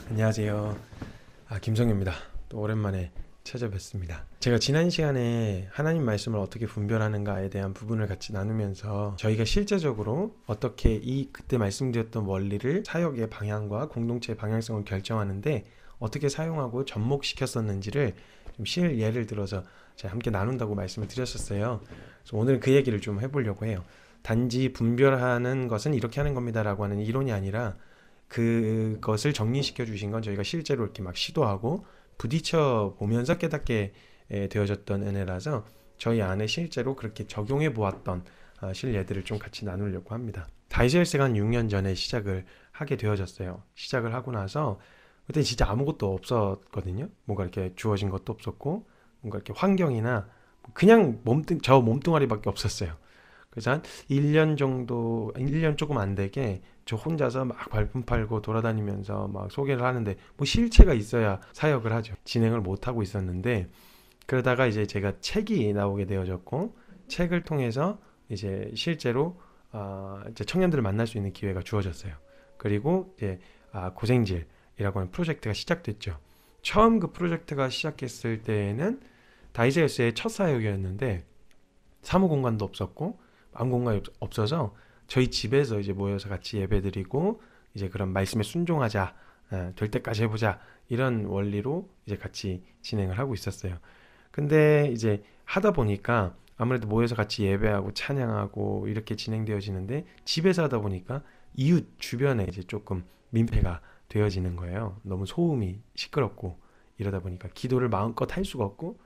안녕하세요. 김성규입니다. 또 오랜만에 찾아뵙습니다. 제가 지난 시간에 하나님 말씀을 어떻게 분별하는가에 대한 부분을 같이 나누면서 저희가 실제적으로 어떻게 그때 말씀드렸던 원리를 사역의 방향과 공동체의 방향성을 결정하는데 어떻게 사용하고 접목시켰었는지를 좀 예를 들어서 제가 함께 나눈다고 말씀을 드렸었어요. 그래서 오늘 그 얘기를 좀 해보려고 해요. 단지 분별하는 것은 이렇게 하는 겁니다 라고 하는 이론이 아니라 그것을 정리시켜 주신 건 저희가 실제로 이렇게 막 시도하고 부딪혀 보면서 깨닫게 되어졌던 은혜라서 저희 안에 실제로 그렇게 적용해 보았던 실예들을 좀 같이 나누려고 합니다. 다이저스가 한 6년 전에 시작을 하게 되어졌어요. 시작을 하고 나서 그때 진짜 아무것도 없었거든요. 뭔가 이렇게 주어진 것도 없었고 뭔가 이렇게 환경이나 그냥 저 몸뚱아리밖에 없었어요. 그래서 한 1년 정도, 1년 조금 안 되게 저 혼자서 막 발품 팔고 돌아다니면서 막 소개를 하는데 뭐 실체가 있어야 사역을 하죠. 진행을 못 하고 있었는데 그러다가 이제 제가 책이 나오게 되어졌고 책을 통해서 이제 실제로 이제 청년들을 만날 수 있는 기회가 주어졌어요. 그리고 이제 고생질이라고 하는 프로젝트가 시작됐죠. 처음 그 프로젝트가 시작했을 때에는 다이제스의 첫 사역이었는데 사무 공간도 없었고 아무 공간이 없어서 저희 집에서 이제 모여서 같이 예배드리고 이제 그런 말씀에 순종하자, 될 때까지 해보자 이런 원리로 이제 같이 진행을 하고 있었어요. 근데 이제 하다 보니까 아무래도 모여서 같이 예배하고 찬양하고 이렇게 진행되어지는데 집에서 하다 보니까 이웃 주변에 이제 조금 민폐가 되어지는 거예요. 너무 소음이 시끄럽고 이러다 보니까 기도를 마음껏 할 수가 없고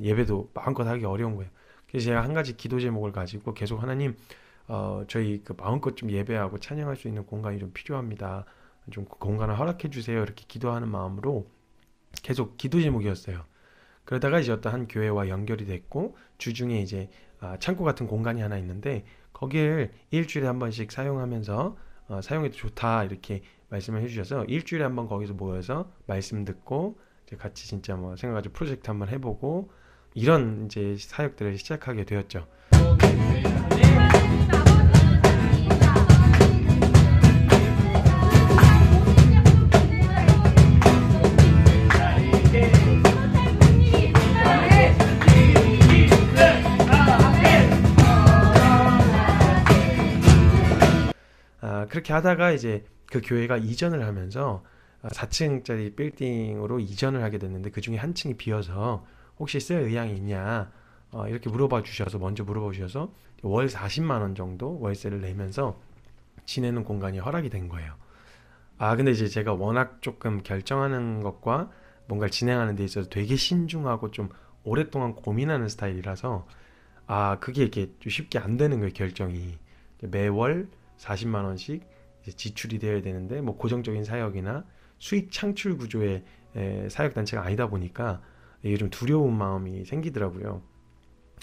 예배도 마음껏 하기 어려운 거예요. 그래서 제가 한 가지 기도 제목을 가지고 계속 하나님 저희 그 마음껏 좀 예배하고 찬양할 수 있는 공간이 좀 필요합니다. 좀 그 공간을 허락해 주세요. 이렇게 기도하는 마음으로 계속 기도 제목이었어요. 그러다가 이제 어떤 한 교회와 연결이 됐고 주중에 이제 창고 같은 공간이 하나 있는데 거기를 일주일에 한 번씩 사용하면서 사용해도 좋다 이렇게 말씀을 해주셔서 일주일에 한 번 거기서 모여서 말씀 듣고 이제 같이 진짜 뭐 생각가지고 프로젝트 한번 해보고 이런 이제 사역들을 시작하게 되었죠. 그렇게 하다가 이제 그 교회가 이전을 하면서 4층짜리 빌딩으로 이전을 하게 됐는데 그 중에 한 층이 비어서 혹시 쓸 의향이 있냐 이렇게 먼저 물어봐 주셔서 월 40만 원 정도 월세를 내면서 지내는 공간이 허락이 된 거예요. 근데 이제 제가 워낙 조금 결정하는 것과 뭔가를 진행하는 데 있어서 되게 신중하고 좀 오랫동안 고민하는 스타일이라서 그게 이렇게 좀 쉽게 안 되는 거예요. 결정이 매월 40만 원씩 이제 지출이 되어야 되는데 뭐 고정적인 사역이나 수익 창출 구조의 사역 단체가 아니다 보니까 이게 좀 두려운 마음이 생기더라고요.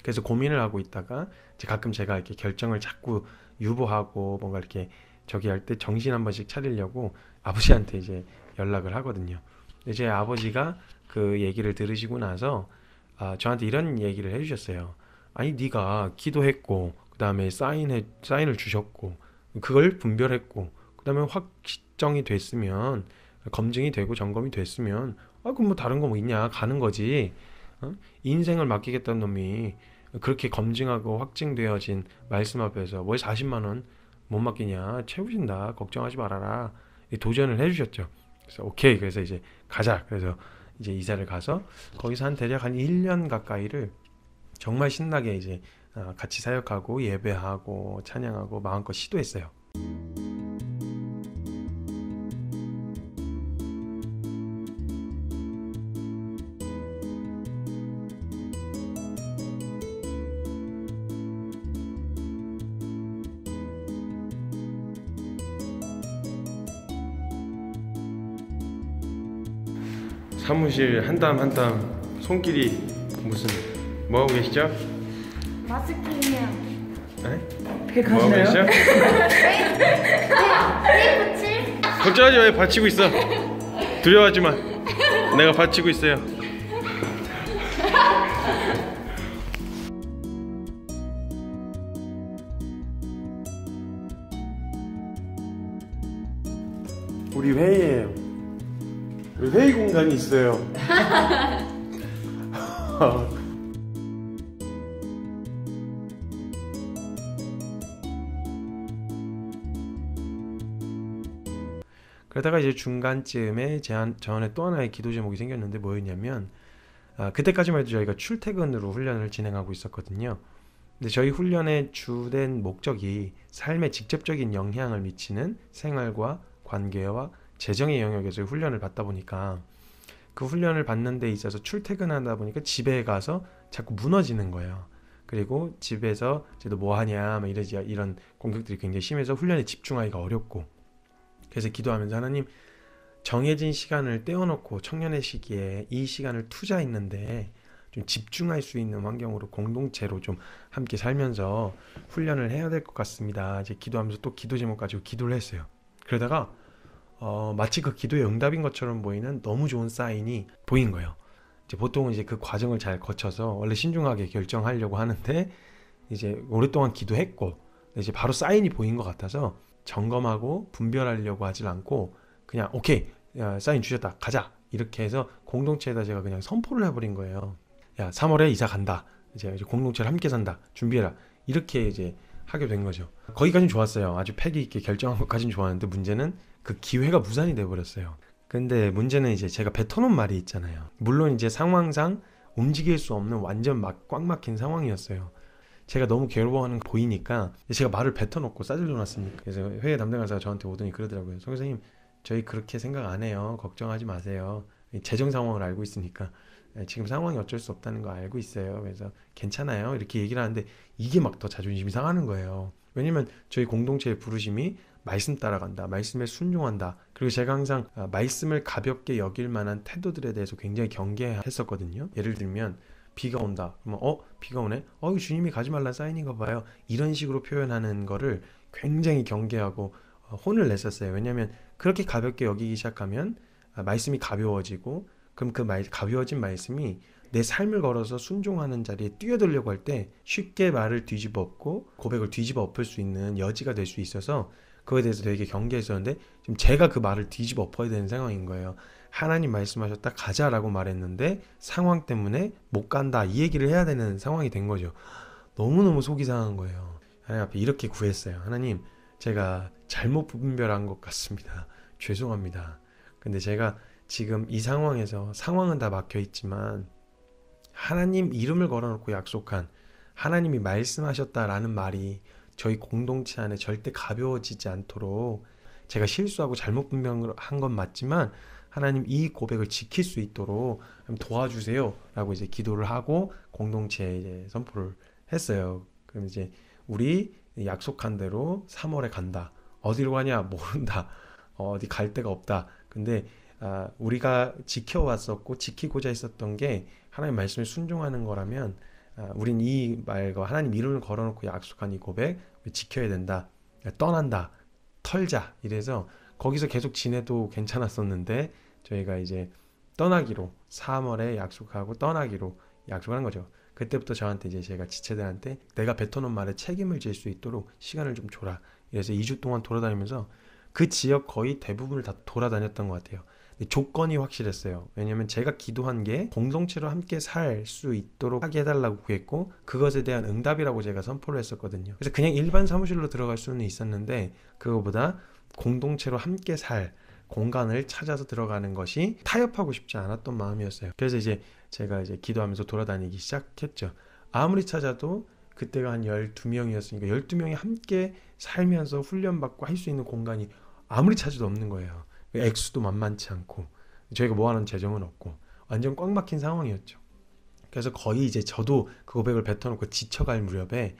그래서 고민을 하고 있다가 이제 가끔 제가 이렇게 결정을 자꾸 유보하고 뭔가 이렇게 저기 할 때 정신 한 번씩 차리려고 아버지한테 이제 연락을 하거든요. 이제 아버지가 그 얘기를 들으시고 나서 저한테 이런 얘기를 해주셨어요. 아니 네가 기도했고 그 다음에 사인을 주셨고 그걸 분별했고 그 다음에 확정이 됐으면 검증이 되고 점검이 됐으면 그럼 뭐 다른 거 뭐 있냐 가는 거지. 인생을 맡기겠다는 놈이 그렇게 검증하고 확증되어진 말씀 앞에서 왜 40만 원 못 맡기냐 채우신다 걱정하지 말아라 도전을 해주셨죠. 그래서 오케이 그래서 이제 가자 그래서 이제 이사를 가서 거기서 대략 한 1년 가까이를 정말 신나게 이제 같이 사역하고 예배하고 찬양하고 마음껏 시도했어요. 사무실 한 땀 한 땀 손길이 무슨 뭐하고 계시죠? 마스킹이요. 네? 뭐하고 계시죠? 테이프 칠? 걱정하지 마 받치고 있어. 두려워하지 마. 내가 받치고 있어요. 우리 회의예요. 우리 회의 공간이 있어요. 그러다가 이제 중간쯤에 저한테 또 하나의 기도 제목이 생겼는데 뭐였냐면 그때까지만 해도 저희가 출퇴근으로 훈련을 진행하고 있었거든요. 근데 저희 훈련의 주된 목적이 삶에 직접적인 영향을 미치는 생활과 관계와 재정의 영역에서 훈련을 받다 보니까 그 훈련을 받는 데 있어서 출퇴근하다 보니까 집에 가서 자꾸 무너지는 거예요. 그리고 집에서 쟤도 뭐 하냐 막 이런 공격들이 굉장히 심해서 훈련에 집중하기가 어렵고, 그래서 기도하면서 하나님, 정해진 시간을 떼어놓고 청년의 시기에 이 시간을 투자했는데 좀 집중할 수 있는 환경으로 공동체로 좀 함께 살면서 훈련을 해야 될 것 같습니다. 이제 기도하면서 또 기도 제목 가지고 기도를 했어요. 그러다가 마치 그 기도의 응답인 것처럼 보이는 너무 좋은 사인이 보인 거예요. 이제 보통은 이제 그 과정을 잘 거쳐서 원래 신중하게 결정하려고 하는데 이제 오랫동안 기도했고 이제 바로 사인이 보인 것 같아서 점검하고 분별하려고 하질 않고 그냥 오케이, 야, 사인 주셨다, 가자, 이렇게 해서 공동체에다 제가 그냥 선포를 해버린 거예요. 야, 3월에 이사 간다, 이제 공동체를 함께 산다, 준비해라, 이렇게 이제 하게 된 거죠. 거기까지는 좋았어요. 아주 패기 있게 결정한 것까지는 좋았는데 문제는 그 기회가 무산이 돼버렸어요. 근데 문제는 이제 제가 뱉어놓은 말이 있잖아요. 물론 이제 상황상 움직일 수 없는 완전 꽉 막힌 상황이었어요. 제가 너무 괴로워하는 거 보이니까 제가 말을 뱉어놓고 싸질러 놨으니까. 그래서 회의 담당자가 저한테 오더니 그러더라고요. 송 교수님, 저희 그렇게 생각 안 해요. 걱정하지 마세요. 재정 상황을 알고 있으니까 지금 상황이 어쩔 수 없다는 거 알고 있어요. 그래서 괜찮아요, 이렇게 얘기를 하는데 이게 막 더 자존심이 상하는 거예요. 왜냐면 저희 공동체의 부르심이 말씀 따라간다, 말씀에 순종한다, 그리고 제가 항상 말씀을 가볍게 여길 만한 태도들에 대해서 굉장히 경계했었거든요. 예를 들면 비가 온다 그러면 비가 오네, 이거 주님이 가지 말란 사인인가 봐요, 이런 식으로 표현하는 거를 굉장히 경계하고 혼을 냈었어요. 왜냐하면 그렇게 가볍게 여기기 시작하면 말씀이 가벼워지고, 그럼 그 가벼워진 말씀이 내 삶을 걸어서 순종하는 자리에 뛰어들려고 할 때 쉽게 말을 뒤집어 엎고 고백을 뒤집어 엎을 수 있는 여지가 될 수 있어서 그거에 대해서 되게 경계했었는데, 지금 제가 그 말을 뒤집어 엎어야 되는 상황인 거예요. 하나님 말씀하셨다, 가자라고 말했는데 상황 때문에 못 간다, 이 얘기를 해야 되는 상황이 된 거죠. 너무너무 속이 상한 거예요. 하나님 앞에 이렇게 구했어요. 하나님, 제가 잘못 분별한 것 같습니다. 죄송합니다. 근데 제가 지금 이 상황에서 상황은 다 막혀 있지만 하나님 이름을 걸어놓고 약속한, 하나님이 말씀하셨다라는 말이 저희 공동체 안에 절대 가벼워지지 않도록 제가 실수하고 잘못 분별한 건 맞지만 하나님 이 고백을 지킬 수 있도록 도와주세요 라고 이제 기도를 하고 공동체에 이제 선포를 했어요. 그럼 이제 우리 약속한 대로 3월에 간다. 어디로 가냐 모른다. 어디 갈 데가 없다. 근데 우리가 지켜왔었고 지키고자 했었던 게 하나님 말씀에 순종하는 거라면 우린 이 말과 하나님 이름을 걸어놓고 약속한 이 고백 지켜야 된다. 떠난다, 털자, 이래서 거기서 계속 지내도 괜찮았었는데 저희가 이제 떠나기로 3월에 약속하고 떠나기로 약속한 거죠. 그때부터 저한테 이제 제가 지체들한테 내가 뱉어놓은 말에 책임을 질 수 있도록 시간을 좀 줘라. 그래서 2주 동안 돌아다니면서 그 지역 거의 대부분을 다 돌아다녔던 것 같아요. 조건이 확실했어요. 왜냐면 제가 기도한 게 공동체로 함께 살 수 있도록 하게 해달라고 구했고 그것에 대한 응답이라고 제가 선포를 했었거든요. 그래서 그냥 일반 사무실로 들어갈 수는 있었는데 그거보다 공동체로 함께 살 공간을 찾아서 들어가는 것이 타협하고 싶지 않았던 마음이었어요. 그래서 이제 제가 이제 기도하면서 돌아다니기 시작했죠. 아무리 찾아도 그때가 한 12명이었으니까 12명이 함께 살면서 훈련받고 할 수 있는 공간이 아무리 찾아도 없는 거예요. 액수도 만만치 않고 저희가 모아놓은 재정은 없고 완전 꽉 막힌 상황이었죠. 그래서 거의 이제 저도 그 고백을 뱉어놓고 지쳐갈 무렵에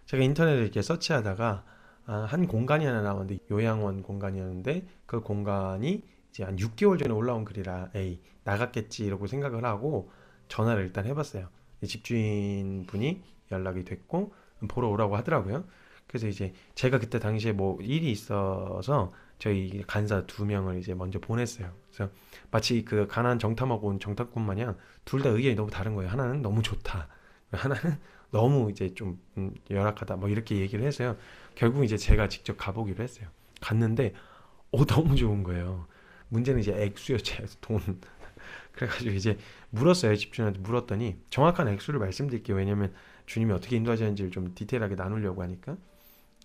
제가 인터넷을 이렇게 서치하다가 한 공간이 하나 나왔는데 요양원 공간이었는데 그 공간이 이제 한 6개월 전에 올라온 글이라 에이 나갔겠지 이러고 생각을 하고 전화를 일단 해봤어요. 집주인분이 연락이 됐고 보러 오라고 하더라고요. 그래서 이제 제가 그때 당시에 뭐 일이 있어서 저희 간사 2명을 이제 먼저 보냈어요. 그래서 마치 그 가난 정탐하고 온 정탐꾼 마냥 둘 다 의견이 너무 다른 거예요. 하나는 너무 좋다, 하나는 너무 이제 좀 열악하다, 뭐 이렇게 얘기를 해서요. 결국 이제 제가 직접 가보기로 했어요. 갔는데 너무 좋은 거예요. 문제는 이제 액수였죠. 돈. 그래가지고 이제 물었어요. 집주인한테 물었더니 정확한 액수를 말씀드릴게요. 왜냐면 주님이 어떻게 인도하셨는지를 좀 디테일하게 나누려고 하니까.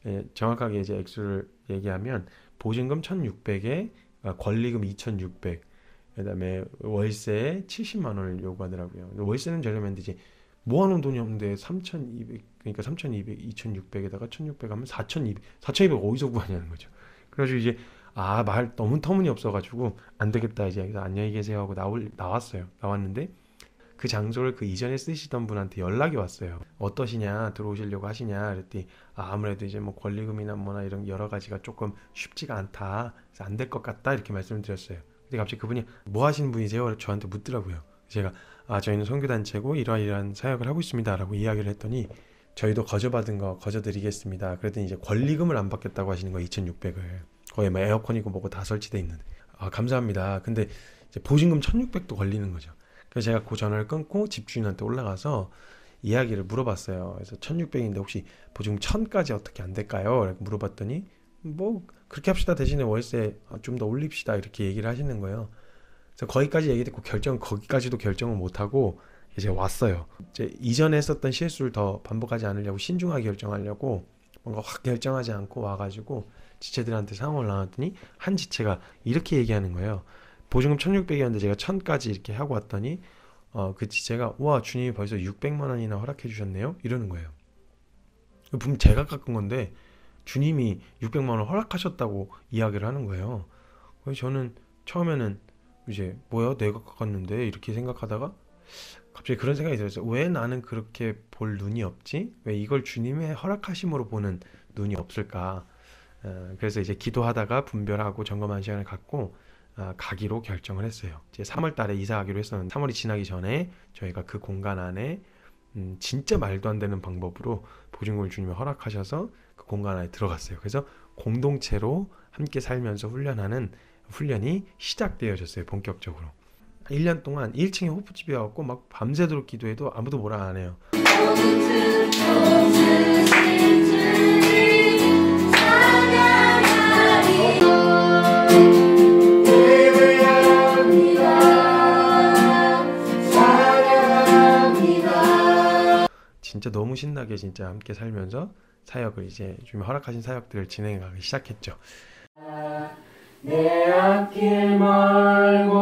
예, 정확하게 이제 액수를 얘기하면 보증금 1,600에 권리금 2,600, 그다음에 월세 70만 원을 요구하더라고요. 월세는 저렴한데 이제 모아놓은 돈이 없는데 3,200, 그러니까 3,200, 2,600에다가 1,600 하면 4,200, 4,200 어디서 구하냐는 거죠. 그래가지고 이제 말 너무 터무니없어가지고 안 되겠다 이제 여기서 안녕히 계세요 하고 나왔어요. 나왔는데 그 장소를 그 이전에 쓰시던 분한테 연락이 왔어요. 어떠시냐, 들어오시려고 하시냐 그랬더니 아무래도 이제 뭐 권리금이나 뭐나 이런 여러 가지가 조금 쉽지가 않다, 그래서 안 될 것 같다 이렇게 말씀을 드렸어요. 근데 갑자기 그분이 뭐 하시는 분이세요? 저한테 묻더라고요. 제가 저희는 선교단체고 이러이러한 사역을 하고 있습니다 라고 이야기를 했더니 저희도 거저받은 거 거저드리겠습니다. 그랬더니 이제 권리금을 안 받겠다고 하시는 거예요. 2,600을. 거의 뭐 에어컨이고 뭐고 다 설치돼 있는데. 감사합니다. 근데 이제 보증금 1,600도 걸리는 거죠. 그래서 제가 그 전화를 끊고 집주인한테 올라가서 이야기를 물어봤어요. 그래서 1,600인데 혹시 보증금 1,000까지 어떻게 안 될까요? 이렇게 물어봤더니 뭐 그렇게 합시다. 대신에 월세 좀 더 올립시다. 이렇게 얘기를 하시는 거예요. 그래서 거기까지 얘기 듣고 거기까지도 결정을 못하고 이제 왔어요. 이제 이전에 했었던 실수를 더 반복하지 않으려고 신중하게 결정하려고 뭔가 확 결정하지 않고 와가지고 지체들한테 상황을 나눴더니 한 지체가 이렇게 얘기하는 거예요. 보증금 1,600이었는데 제가 1,000까지 이렇게 하고 왔더니 그 지체가 와 주님이 벌써 600만 원이나 허락해 주셨네요 이러는 거예요. 분명 제가 깎은 건데 주님이 600만 원 허락하셨다고 이야기를 하는 거예요. 그래서 저는 처음에는 이제 뭐야 내가 깎았는데 이렇게 생각하다가 갑자기 그런 생각이 들었어요. 왜 나는 그렇게 볼 눈이 없지? 왜 이걸 주님의 허락하심으로 보는 눈이 없을까? 그래서 이제 기도하다가 분별하고 점검하는 시간을 갖고 가기로 결정을 했어요. 이제 3월 달에 이사하기로 했었는데 3월이 지나기 전에 저희가 그 공간 안에 진짜 말도 안 되는 방법으로 보증금을 주님이 허락하셔서 그 공간 안에 들어갔어요. 그래서 공동체로 함께 살면서 훈련이 시작되어졌어요. 본격적으로. 1년 동안 1층에 호프집에 와갖고 막 밤새도록 기도해도 아무도 뭐라 안 해요. 진짜 너무 신나게 진짜 함께 살면서 사역을 이제 좀 허락하신 사역들을 진행하기 시작했죠. 내 앞길 멀고